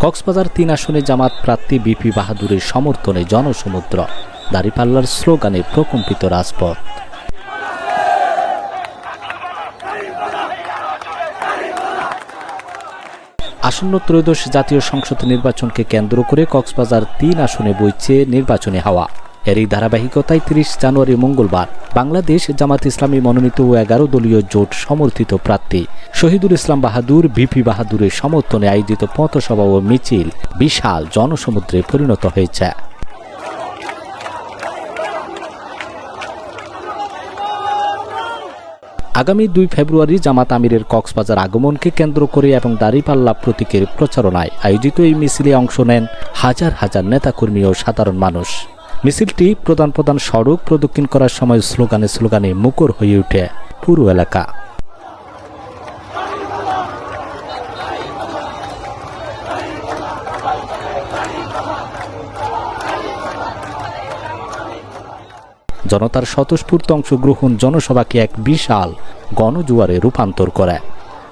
কক্সবাজার ৩ আসনে জামাত প্রার্থী বিপি বাহাদুরের সমর্থনে জনসমুদ্র, দাঁড়িপাল্লার স্লোগানে প্রকম্পিত রাজপথ। আসন্ন ত্রয়োদশ জাতীয় সংসদ নির্বাচনকে কেন্দ্র করে কক্সবাজার ৩ আসনে বইছে নির্বাচনী হাওয়া। এরই ধারাবাহিকতায় ৩০ জানুয়ারি মঙ্গলবার বাংলাদেশ জামাত ইসলামী মনোনীত ১১ দলীয় জোট সমর্থিত প্রার্থী শহীদুল ইসলাম বাহাদুর বিপি বাহাদুরের সমর্থনে আয়োজিত পথসভা ও মিছিল বিশাল জনসমুদ্রে পরিণত হয়েছে। আগামী ২ ফেব্রুয়ারি জামাত আমিরের কক্সবাজার আগমনকে কেন্দ্র করে এবং দাঁড়িপাল্লা প্রতীকের প্রচারণায় আয়োজিত এই মিছিলে অংশ নেন হাজার হাজার নেতাকর্মী ও সাধারণ মানুষ। মিছিলটি প্রধান সড়ক প্রদক্ষিণ করার সময় স্লোগানে মুখর হয়ে ওঠে পুরো এলাকা। জনতার স্বতঃস্ফূর্ত অংশগ্রহণ জনসভাকে এক বিশাল গণজোয়ারে রূপান্তর করে।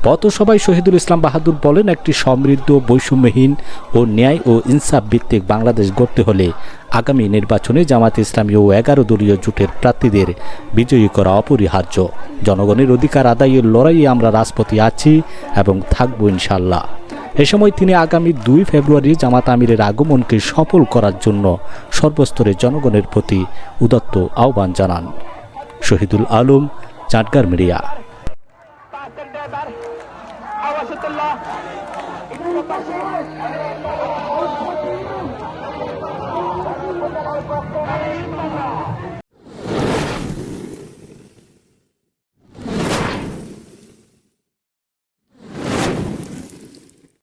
পথসভায় শহীদুল ইসলাম বাহাদুর বলেন, একটি সমৃদ্ধ, বৈষম্যহীন ও ন্যায় ও ইনসাফ ভিত্তিক বাংলাদেশ গড়তে হলে আগামী নির্বাচনে জামাত ইসলামী ও ১১ দলীয় জোটের প্রার্থীদের বিজয়ী করা অপরিহার্য। জনগণের অধিকার আদায়ের লড়াইয়ে আমরা রাজপথে আছি এবং থাকব ইনশাল্লাহ। এ সময় তিনি আগামী ২ ফেব্রুয়ারি জামাত আমিরের আগমনকে সফল করার জন্য সর্বস্তরের জনগণের প্রতি উদাত্ত আহ্বান জানান। শহীদুল আলম, চাটগাঁর মিডিয়া। আওয়াজ